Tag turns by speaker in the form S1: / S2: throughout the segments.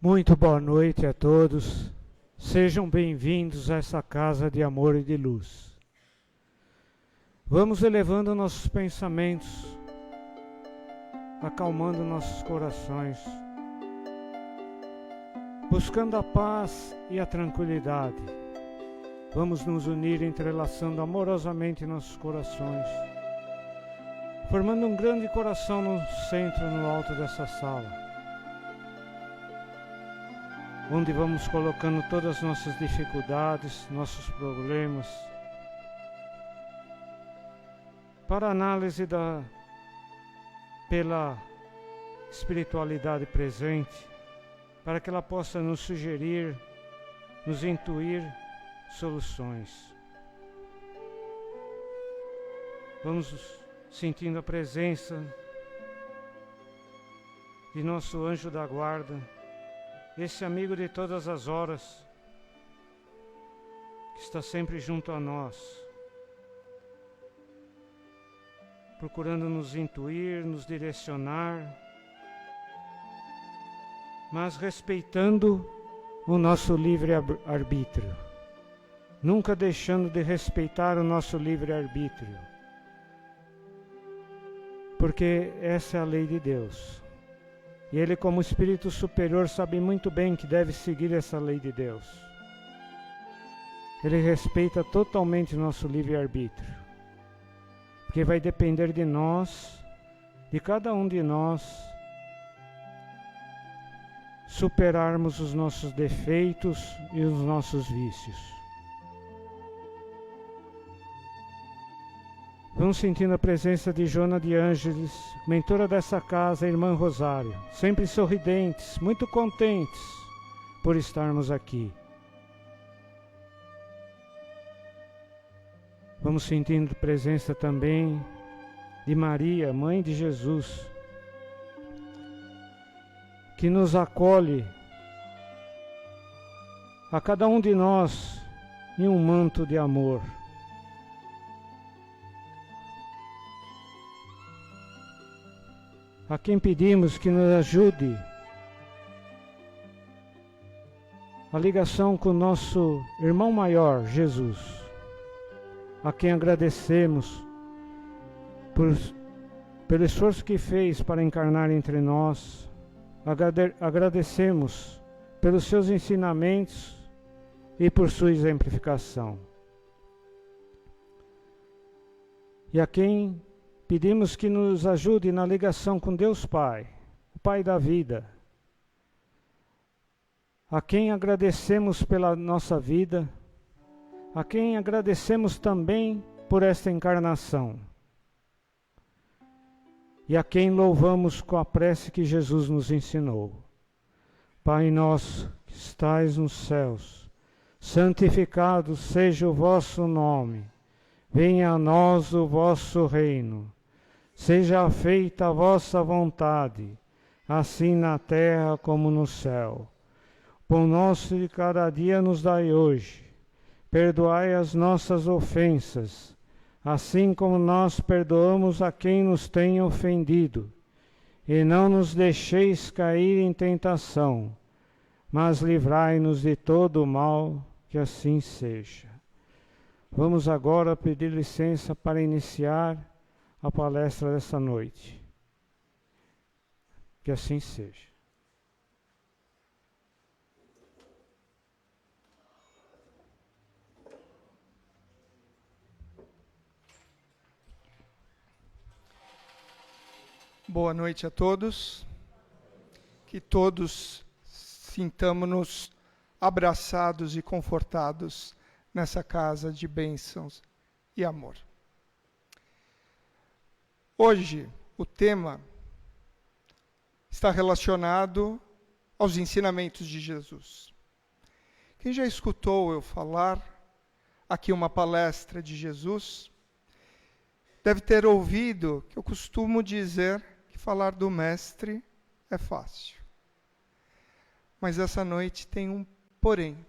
S1: Muito boa noite a todos. Sejam bem-vindos a essa casa de amor e de luz. Vamos elevando nossos pensamentos, acalmando nossos corações, buscando a paz e a tranquilidade. Vamos nos unir entrelaçando amorosamente nossos corações, formando um grande coração no centro, no alto dessa sala, onde vamos colocando todas as nossas dificuldades, nossos problemas, para análise pela espiritualidade presente, para que ela possa nos sugerir, nos intuir soluções. Vamos sentindo a presença de nosso anjo da guarda, esse amigo de todas as horas, que está sempre junto a nós, procurando nos intuir, nos direcionar, mas respeitando o nosso livre-arbítrio, nunca deixando de respeitar o nosso livre-arbítrio, porque essa é a lei de Deus. E Ele, como Espírito Superior, sabe muito bem que deve seguir essa lei de Deus. Ele respeita totalmente o nosso livre-arbítrio, porque vai depender de nós, de cada um de nós, superarmos os nossos defeitos e os nossos vícios. Vamos sentindo a presença de Joana de Ângeles, mentora dessa casa, irmã Rosário, sempre sorridentes, muito contentes por estarmos aqui. Vamos sentindo a presença também de Maria, mãe de Jesus, que nos acolhe a cada um de nós em um manto de amor. A quem pedimos que nos ajude a ligação com o nosso irmão maior, Jesus, a quem agradecemos pelo esforço que fez para encarnar entre nós, agradecemos pelos seus ensinamentos e por sua exemplificação. E a quem pedimos que nos ajude na ligação com Deus Pai, o Pai da vida, a quem agradecemos pela nossa vida, a quem agradecemos também por esta encarnação, e a quem louvamos com a prece que Jesus nos ensinou. Pai nosso que estais nos céus, santificado seja o vosso nome, venha a nós o vosso reino. Seja feita a vossa vontade, assim na terra como no céu. O pão nosso de cada dia nos dai hoje. Perdoai as nossas ofensas, assim como nós perdoamos a quem nos tem ofendido. E não nos deixeis cair em tentação, mas livrai-nos de todo o mal, que assim seja. Vamos agora pedir licença para iniciar a palestra dessa noite. Que assim seja.
S2: Boa noite a todos. Que todos sintamos-nos abraçados e confortados nessa casa de bênçãos e amor. Hoje, o tema está relacionado aos ensinamentos de Jesus. Quem já escutou eu falar aqui uma palestra de Jesus, deve ter ouvido que eu costumo dizer que falar do Mestre é fácil. Mas essa noite tem um porém.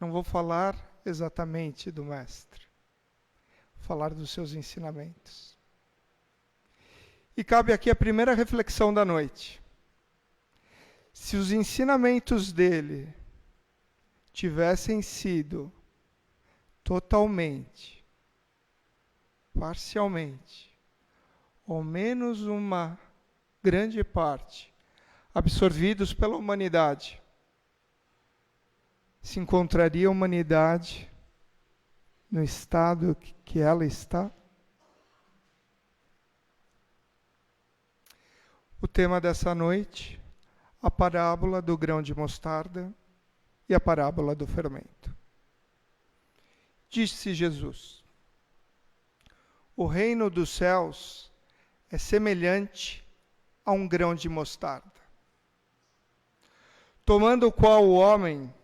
S2: Não vou falar exatamente do Mestre. Falar dos seus ensinamentos. E cabe aqui a primeira reflexão da noite. se os ensinamentos dele tivessem sido totalmente, parcialmente, ou menos uma grande parte, absorvidos pela humanidade, se encontraria a humanidade no estado que ela está? O tema dessa noite, a parábola do grão de mostarda e a parábola do fermento. Disse Jesus: o reino dos céus é semelhante a um grão de mostarda, tomando o qual o homem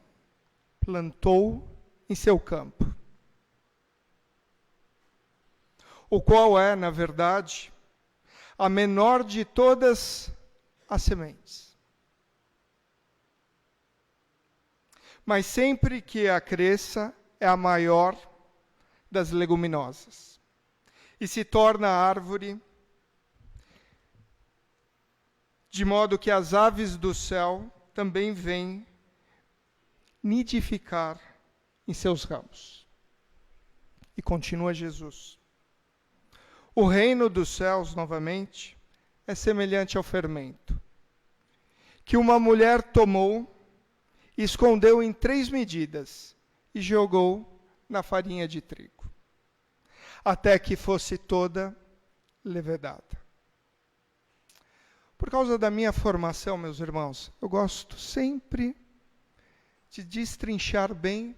S2: plantou em seu campo, o qual é, na verdade, a menor de todas as sementes. Mas sempre que a cresça, é a maior das leguminosas, e se torna árvore, de modo que as aves do céu também vêm nidificar em seus ramos. E continua Jesus: o reino dos céus, novamente, é semelhante ao fermento, que uma mulher tomou, escondeu em 3 medidas e jogou na farinha de trigo, até que fosse toda levedada. Por causa da minha formação, meus irmãos, eu gosto sempre de destrinchar bem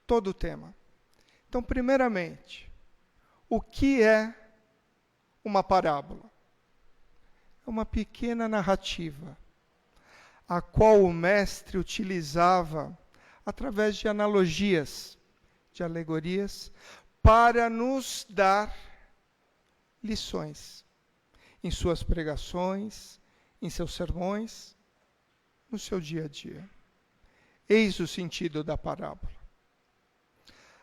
S2: todo o tema. Então, primeiramente, o que é uma parábola? É uma pequena narrativa, a qual o mestre utilizava através de analogias, de alegorias, para nos dar lições em suas pregações, em seus sermões, no seu dia a dia. Eis o sentido da parábola.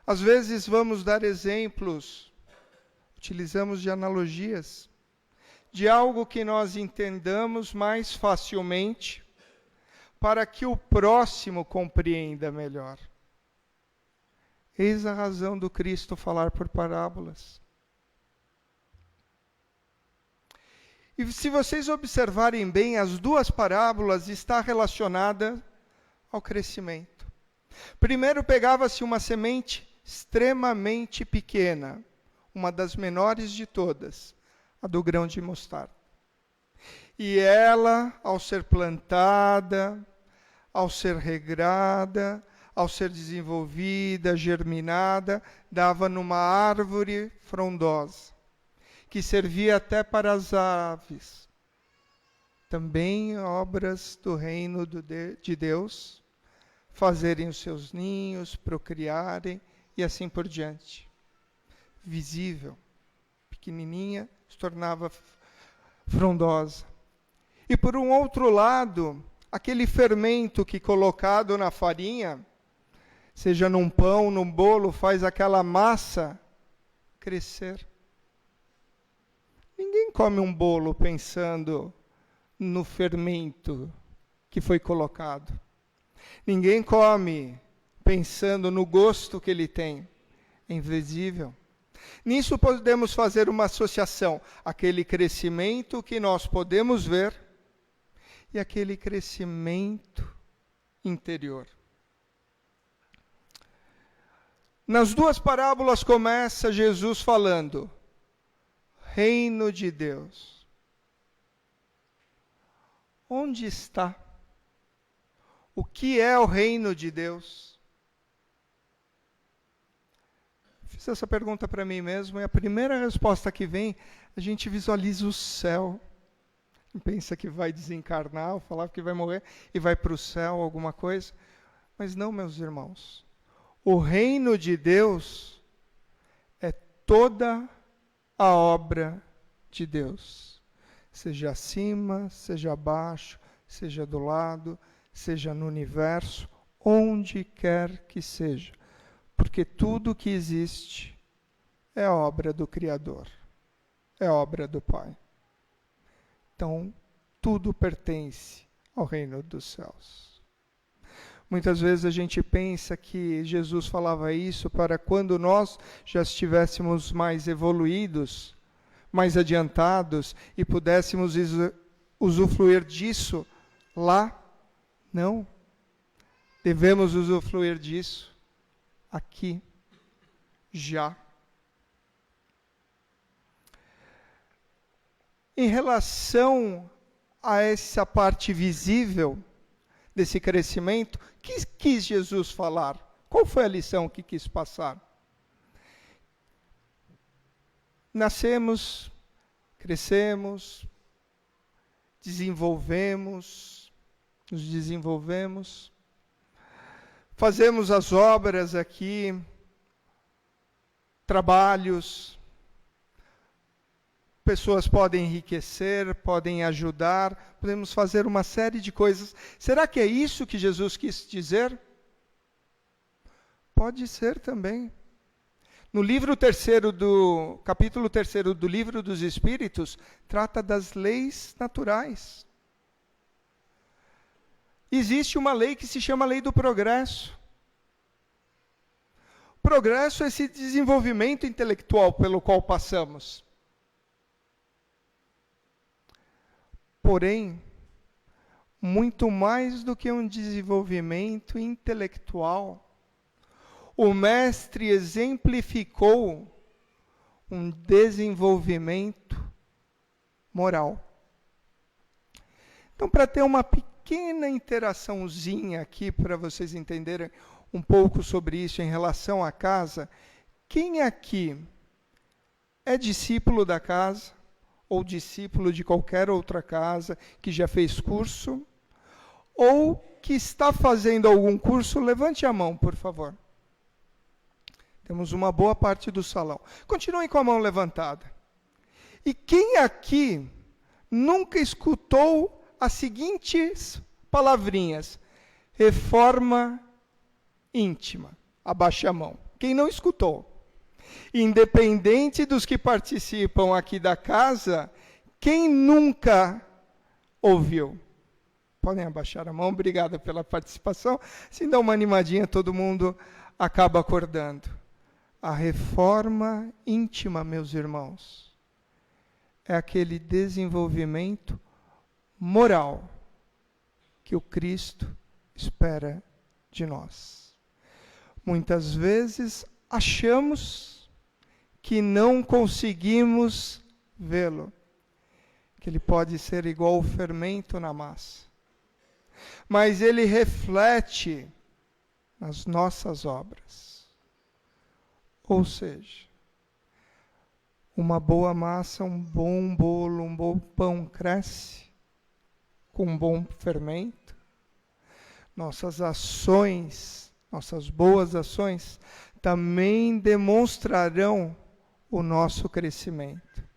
S2: Às vezes vamos dar exemplos, utilizamos de analogias, de algo que nós entendamos mais facilmente, para que o próximo compreenda melhor. Eis a razão do Cristo falar por parábolas. E se vocês observarem bem, as duas parábolas estão relacionadas ao crescimento. Primeiro pegava-se uma semente extremamente pequena, uma das menores de todas, a do grão de mostarda. E ela, ao ser plantada, ao ser regrada, ao ser desenvolvida, germinada, dava numa árvore frondosa, que servia até para as aves. Também obras do reino de Deus, fazerem os seus ninhos, procriarem e assim por diante. Visível, pequenininha, se tornava frondosa. E por um outro lado, aquele fermento que colocado na farinha, seja num pão, num bolo, faz aquela massa crescer. Ninguém come um bolo pensando no fermento que foi colocado. Ninguém come pensando no gosto que ele tem. É invisível. Nisso podemos fazer uma associação. Aquele crescimento que nós podemos ver e aquele crescimento interior. Nas duas parábolas começa Jesus falando: reino de Deus. Onde está? O que é o reino de Deus? Fiz essa pergunta para mim mesmo e a primeira resposta que vem, a gente visualiza o céu. Pensa que vai desencarnar, ou falar que vai morrer e vai para o céu, alguma coisa. Mas não, meus irmãos. O reino de Deus é toda a obra de Deus. Seja acima, seja abaixo, seja do lado, seja no universo, onde quer que seja. Porque tudo que existe é obra do Criador, é obra do Pai. Então, tudo pertence ao reino dos céus. Muitas vezes a gente pensa que Jesus falava isso para quando nós já estivéssemos mais evoluídos, mais adiantados e pudéssemos usufruir disso lá. Não. Devemos usufruir disso aqui, já. Em relação a essa parte visível desse crescimento, o que quis Jesus falar? Qual foi a lição que quis passar? Nascemos, crescemos, nos desenvolvemos, fazemos as obras aqui, trabalhos, pessoas podem enriquecer, podem ajudar, podemos fazer uma série de coisas. Será que é isso que Jesus quis dizer? Pode ser também. No capítulo 3 do Livro dos Espíritos, trata das leis naturais. Existe uma lei que se chama lei do progresso. Progresso é esse desenvolvimento intelectual pelo qual passamos. Porém, muito mais do que um desenvolvimento intelectual, o Mestre exemplificou um desenvolvimento moral. Então, para ter uma pequena interaçãozinha aqui, para vocês entenderem um pouco sobre isso em relação à casa, quem aqui é discípulo da casa? Ou discípulo de qualquer outra casa, que já fez curso, ou que está fazendo algum curso, levante a mão, por favor. Temos uma boa parte do salão. Continuem com a mão levantada. E quem aqui nunca escutou as seguintes palavrinhas? Reforma íntima. Abaixe a mão. Quem não escutou? Independente dos que participam aqui da casa, quem nunca ouviu? Podem abaixar a mão, obrigado pela participação. Se dá uma animadinha, todo mundo acaba acordando. A reforma íntima, meus irmãos, é aquele desenvolvimento moral que o Cristo espera de nós. Muitas vezes achamos que não conseguimos vê-lo, que ele pode ser igual ao fermento na massa, mas ele reflete nas nossas obras. Ou seja, uma boa massa, um bom bolo, um bom pão cresce com um bom fermento. Nossas ações, nossas boas ações, também demonstrarão o nosso crescimento.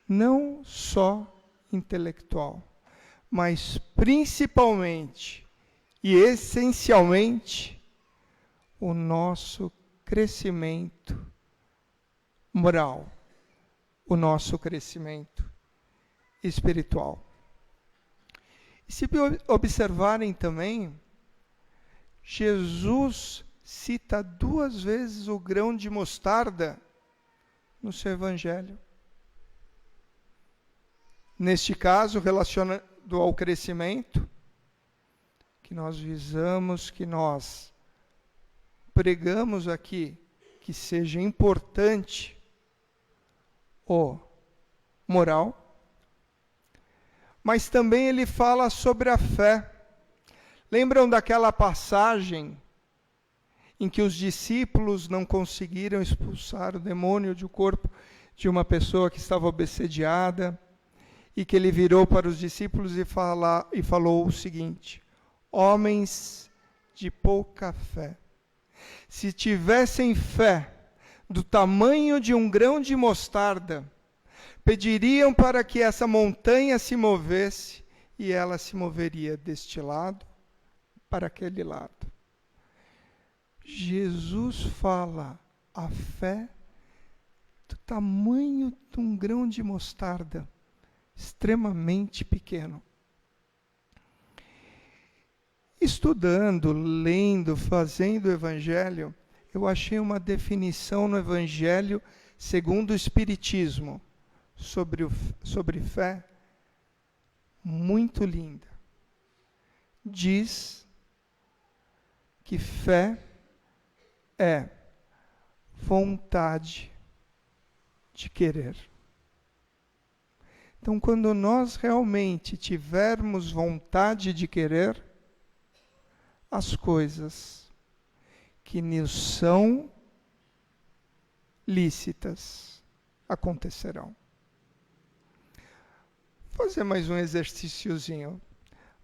S2: Não só intelectual, mas principalmente e essencialmente o nosso crescimento moral, o nosso crescimento espiritual. E se observarem também, Jesus cita 2 vezes o grão de mostarda no seu evangelho. Neste caso, relacionado ao crescimento, que nós visamos, que nós pregamos aqui, que seja importante o moral, mas também ele fala sobre a fé. Lembram daquela passagem em que os discípulos não conseguiram expulsar o demônio do corpo de uma pessoa que estava obsediada, e que ele virou para os discípulos e falou o seguinte: homens de pouca fé, se tivessem fé do tamanho de um grão de mostarda, pediriam para que essa montanha se movesse, e ela se moveria deste lado para aquele lado. Jesus fala a fé do tamanho de um grão de mostarda, extremamente pequeno. Estudando, lendo, fazendo o Evangelho, eu achei uma definição no Evangelho segundo o Espiritismo sobre fé muito linda. Diz que fé é vontade de querer. Então, quando nós realmente tivermos vontade de querer, as coisas que nos são lícitas acontecerão. Vou fazer mais um exercíciozinho.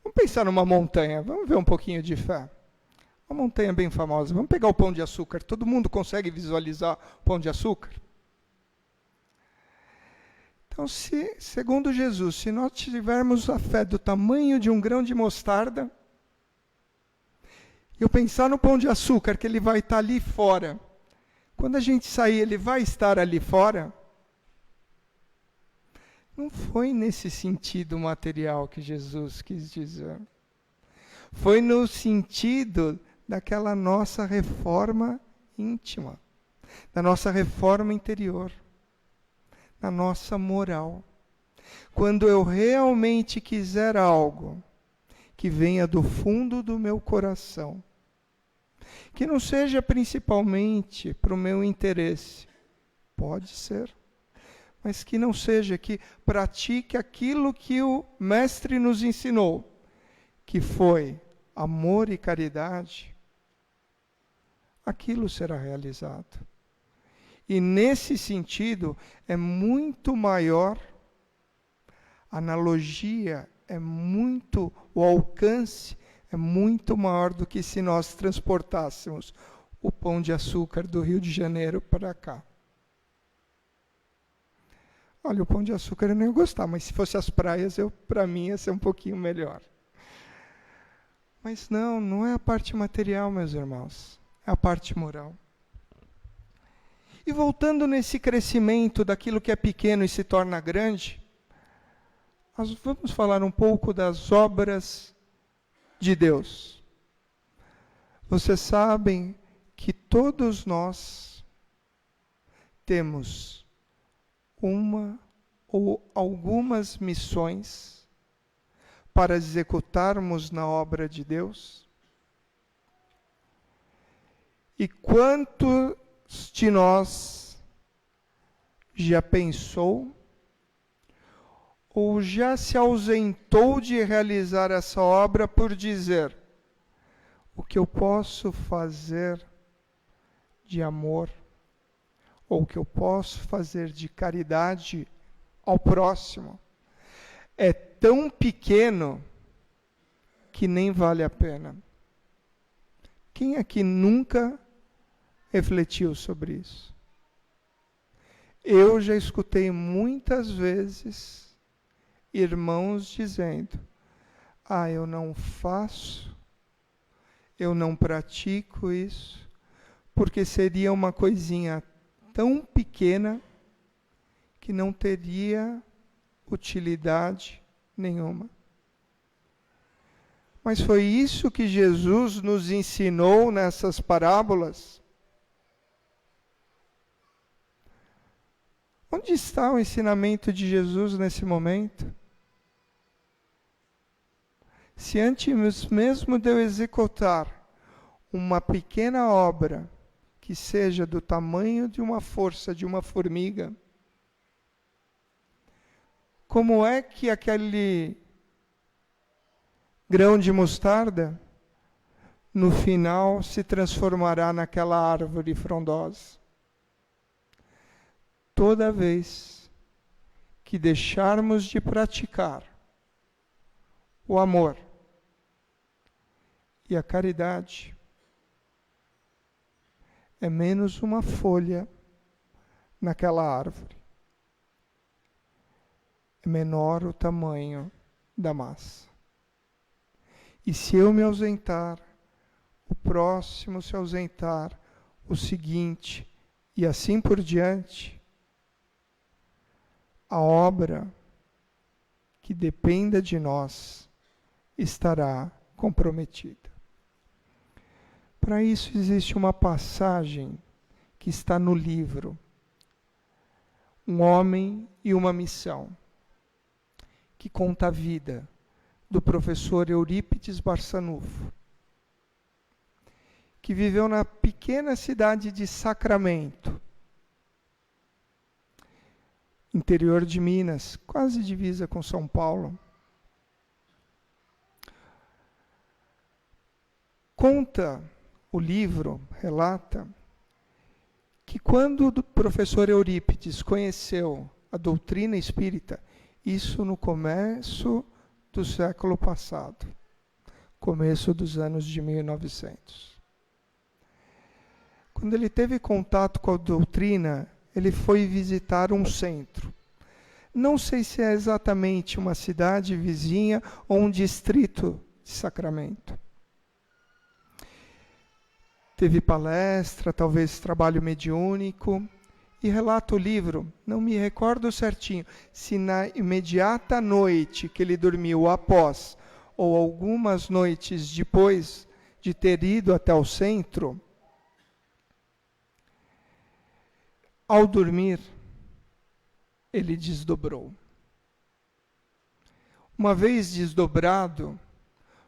S2: Vamos pensar numa montanha, vamos ver um pouquinho de fé. Uma montanha bem famosa. Vamos pegar o Pão de Açúcar. Todo mundo consegue visualizar o Pão de Açúcar? Então, segundo Jesus, se nós tivermos a fé do tamanho de um grão de mostarda, e eu pensar no Pão de Açúcar, que ele vai estar ali fora, quando a gente sair, ele vai estar ali fora, não foi nesse sentido material que Jesus quis dizer. Foi no sentido daquela nossa reforma íntima, da nossa reforma interior, da nossa moral. Quando eu realmente quiser algo que venha do fundo do meu coração, que não seja principalmente para o meu interesse, pode ser, mas que não seja, que pratique aquilo que o Mestre nos ensinou, que foi amor e caridade, aquilo será realizado. E nesse sentido, é muito maior, a analogia é muito, o alcance é muito maior do que se nós transportássemos o Pão de Açúcar do Rio de Janeiro para cá. Olha, o Pão de Açúcar eu não ia gostar, mas se fosse as praias, para mim ia ser um pouquinho melhor. Mas não é a parte material, meus irmãos, é a parte moral. E voltando nesse crescimento daquilo que é pequeno e se torna grande, nós vamos falar um pouco das obras de Deus. Vocês sabem que todos nós temos uma ou algumas missões para executarmos na obra de Deus? E quantos de nós já pensou ou já se ausentou de realizar essa obra por dizer: o que eu posso fazer de amor, ou o que eu posso fazer de caridade ao próximo, é tão pequeno que nem vale a pena? Quem aqui nunca refletiu sobre isso? Eu já escutei muitas vezes irmãos dizendo: eu não faço, eu não pratico isso, porque seria uma coisinha tão pequena que não teria utilidade nenhuma. Mas foi isso que Jesus nos ensinou nessas parábolas? Onde está o ensinamento de Jesus nesse momento? Se antes mesmo de eu executar uma pequena obra, que seja do tamanho de uma força de uma formiga, como é que aquele grão de mostarda, no final, se transformará naquela árvore frondosa? Toda vez que deixarmos de praticar o amor e a caridade, é menos uma folha naquela árvore. É menor o tamanho da massa. E se eu me ausentar, o próximo se ausentar, o seguinte, e assim por diante, a obra que dependa de nós estará comprometida. Para isso existe uma passagem que está no livro, Um Homem e uma Missão, que conta a vida do professor Eurípides Barçanufo, que viveu na pequena cidade de Sacramento, interior de Minas, quase divisa com São Paulo. Conta o livro, relata, que quando o professor Eurípides conheceu a doutrina espírita, isso no começo do século passado, começo dos anos de 1900. Quando ele teve contato com a doutrina, ele foi visitar um centro. Não sei se é exatamente uma cidade vizinha ou um distrito de Sacramento. Teve palestra, talvez trabalho mediúnico, e relata o livro, não me recordo certinho, se na imediata noite que ele dormiu após, ou algumas noites depois de ter ido até o centro, ao dormir, ele desdobrou. Uma vez desdobrado,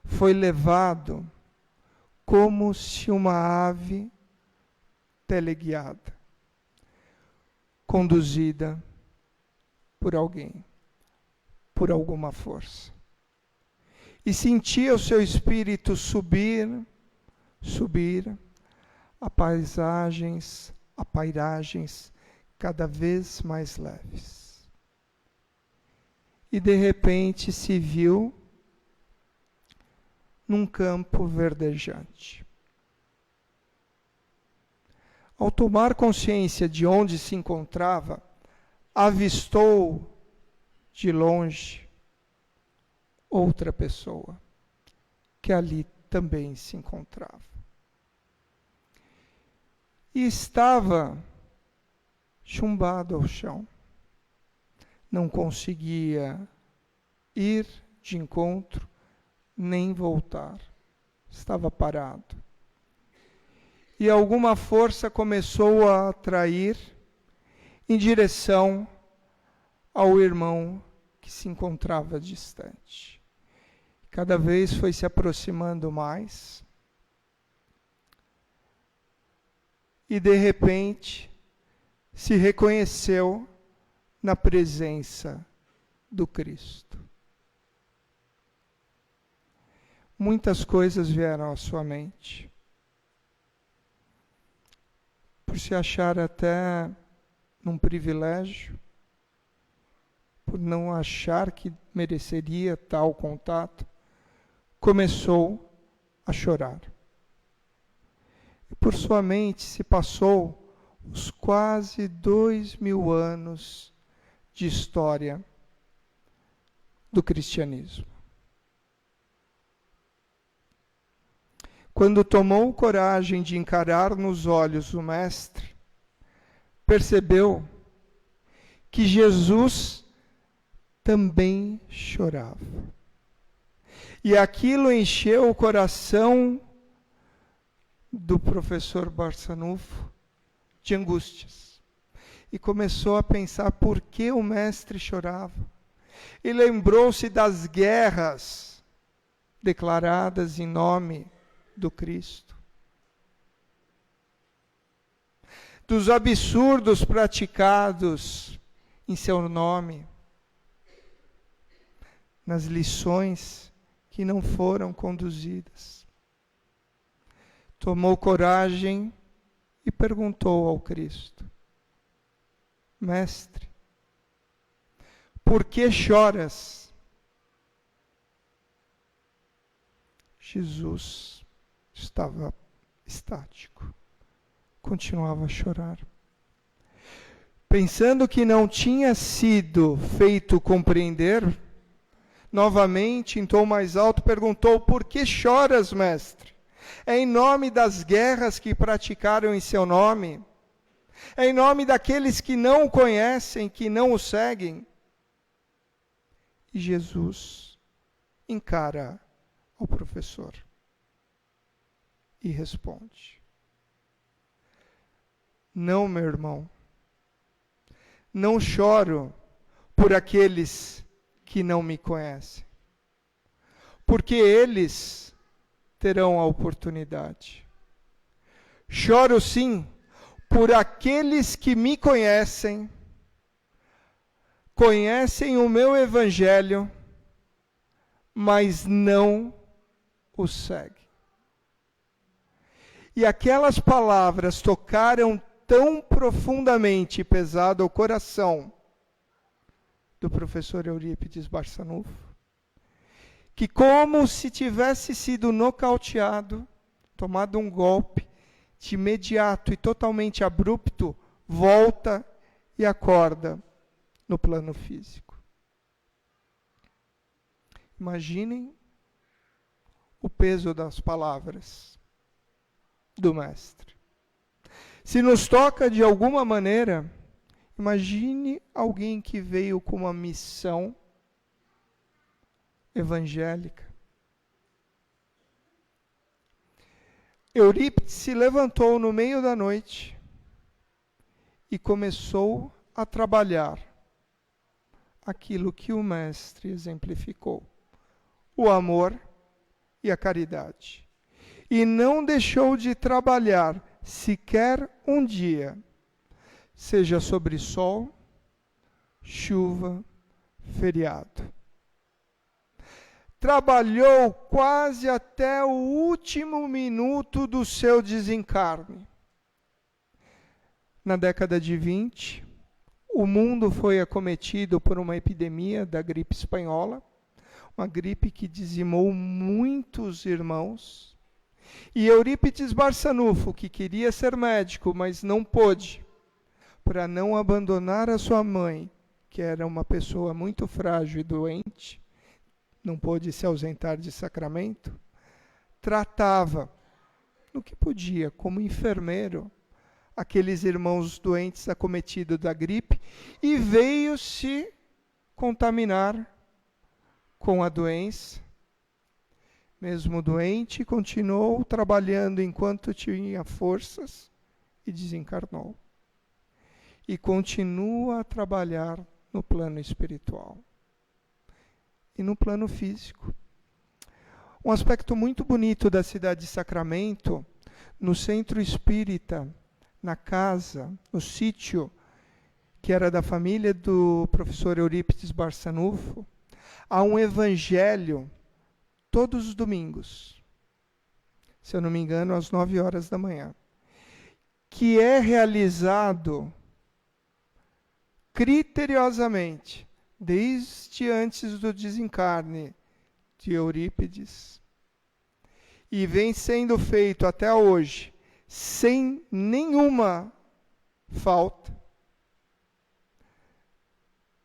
S2: foi levado como se uma ave teleguiada, conduzida por alguém, por alguma força. E sentia o seu espírito subir, a pairagens cada vez mais leves. E de repente se viu num campo verdejante. Ao tomar consciência de onde se encontrava, avistou de longe outra pessoa que ali também se encontrava. E estava chumbado ao chão. Não conseguia ir de encontro, nem voltar. Estava parado. E alguma força começou a atrair em direção ao irmão que se encontrava distante. Cada vez foi se aproximando mais. E de repente se reconheceu na presença do Cristo. Muitas coisas vieram à sua mente. Por se achar até num privilégio, por não achar que mereceria tal contato, começou a chorar. E por sua mente se passou os quase 2000 anos de história do cristianismo. Quando tomou coragem de encarar nos olhos o Mestre, percebeu que Jesus também chorava. E aquilo encheu o coração do professor Barçanufo de angústias. E começou a pensar por que o Mestre chorava. E lembrou-se das guerras declaradas em nome do Cristo, dos absurdos praticados em seu nome, nas lições que não foram conduzidas. Tomou coragem e perguntou ao Cristo: Mestre, por que choras? Jesus estava estático, continuava a chorar. Pensando que não tinha sido feito compreender, novamente, em tom mais alto, perguntou: por que choras, mestre? É em nome das guerras que praticaram em seu nome? É em nome daqueles que não o conhecem, que não o seguem? E Jesus encara ao professor e responde: não, meu irmão, não choro por aqueles que não me conhecem, porque eles terão a oportunidade. Choro sim por aqueles que me conhecem, conhecem o meu evangelho, mas não o seguem. E aquelas palavras tocaram tão profundamente e pesado ao coração do professor Eurípides Barçanufo, que como se tivesse sido nocauteado, tomado um golpe, de imediato e totalmente abrupto, volta e acorda no plano físico. Imaginem o peso das palavras do Mestre. Se nos toca de alguma maneira, imagine alguém que veio com uma missão evangélica. Eurípides se levantou no meio da noite e começou a trabalhar aquilo que o Mestre exemplificou: o amor e a caridade. E não deixou de trabalhar sequer um dia, seja sobre sol, chuva, feriado. Trabalhou quase até o último minuto do seu desencarne. Na década de 20, o mundo foi acometido por uma epidemia da gripe espanhola, uma gripe que dizimou muitos irmãos. E Eurípides Barçanufo, que queria ser médico, mas não pôde, para não abandonar a sua mãe, que era uma pessoa muito frágil e doente, não pôde se ausentar de sacramento, tratava, no que podia, como enfermeiro, aqueles irmãos doentes acometidos da gripe, e veio se contaminar com a doença. Mesmo doente, continuou trabalhando enquanto tinha forças e desencarnou. E continua a trabalhar no plano espiritual e no plano físico. Um aspecto muito bonito da cidade de Sacramento, no centro espírita, na casa, no sítio, que era da família do professor Eurípides Barçanufo, há um evangelho todos os domingos, se eu não me engano, às 9 horas da manhã, que é realizado criteriosamente desde antes do desencarne de Eurípides e vem sendo feito até hoje sem nenhuma falta,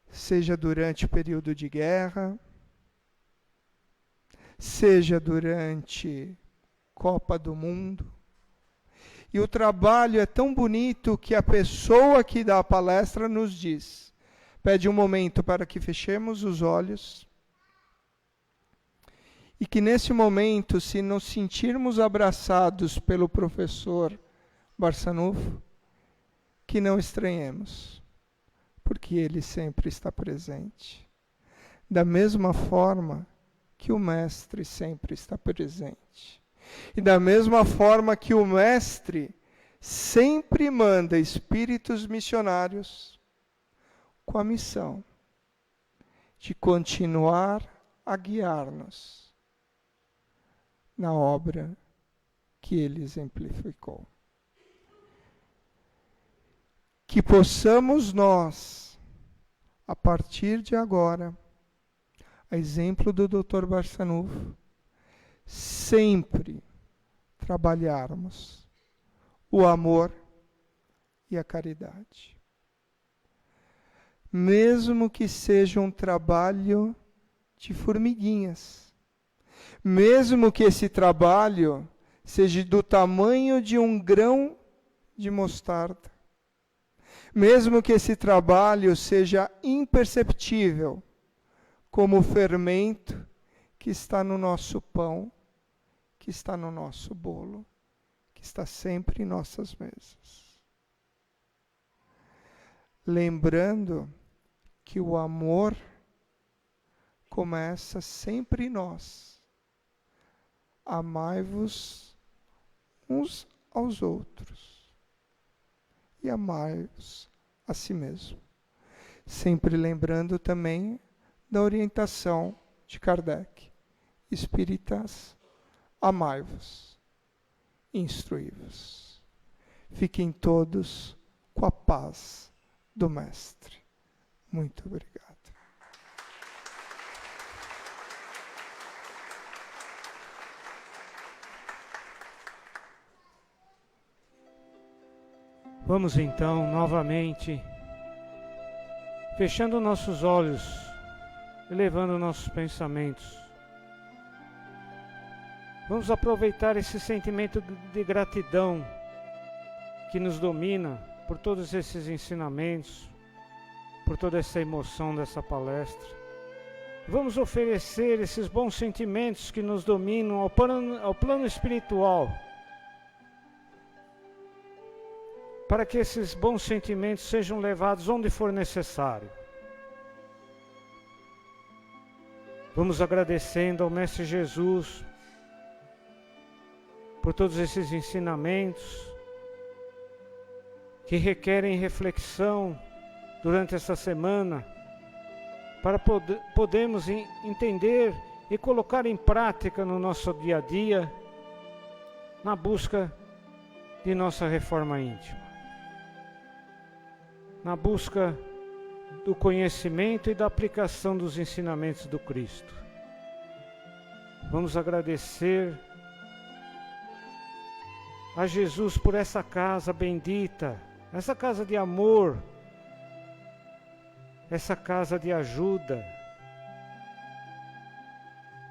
S2: seja durante o período de guerra, seja durante Copa do Mundo. E o trabalho é tão bonito que a pessoa que dá a palestra nos diz, pede um momento para que fechemos os olhos e que nesse momento, se nos sentirmos abraçados pelo professor Barçanufo, que não estranhemos, porque ele sempre está presente. Da mesma forma que o Mestre sempre está presente. E da mesma forma que o Mestre sempre manda espíritos missionários com a missão de continuar a guiar-nos na obra que ele exemplificou. Que possamos nós, a partir de agora, a exemplo do Dr. Barçanufo, sempre trabalharmos o amor e a caridade. Mesmo que seja um trabalho de formiguinhas, mesmo que esse trabalho seja do tamanho de um grão de mostarda, mesmo que esse trabalho seja imperceptível, como o fermento que está no nosso pão, que está no nosso bolo, que está sempre em nossas mesas. Lembrando que o amor começa sempre em nós. Amai-vos uns aos outros e amai-vos a si mesmo. Sempre lembrando também da orientação de Kardec. Espíritas, amai-vos, instruí-vos. Fiquem todos com a paz do Mestre. Muito obrigado.
S1: Vamos então, novamente, fechando nossos olhos, elevando nossos pensamentos. Vamos aproveitar esse sentimento de gratidão que nos domina por todos esses ensinamentos, por toda essa emoção dessa palestra. Vamos oferecer esses bons sentimentos que nos dominam ao plano espiritual, para que esses bons sentimentos sejam levados onde for necessário. Vamos agradecendo ao Mestre Jesus por todos esses ensinamentos que requerem reflexão durante essa semana, para podermos entender e colocar em prática no nosso dia a dia, na busca de nossa reforma íntima, na busca do conhecimento e da aplicação dos ensinamentos do Cristo. Vamos agradecer a Jesus por essa casa bendita, essa casa de amor, essa casa de ajuda,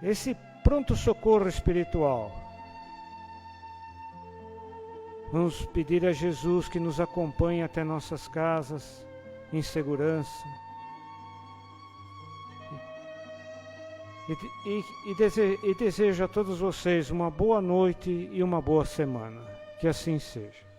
S1: esse pronto-socorro espiritual. Vamos pedir a Jesus que nos acompanhe até nossas casas, em segurança. E desejo a todos vocês uma boa noite e uma boa semana. Que assim seja.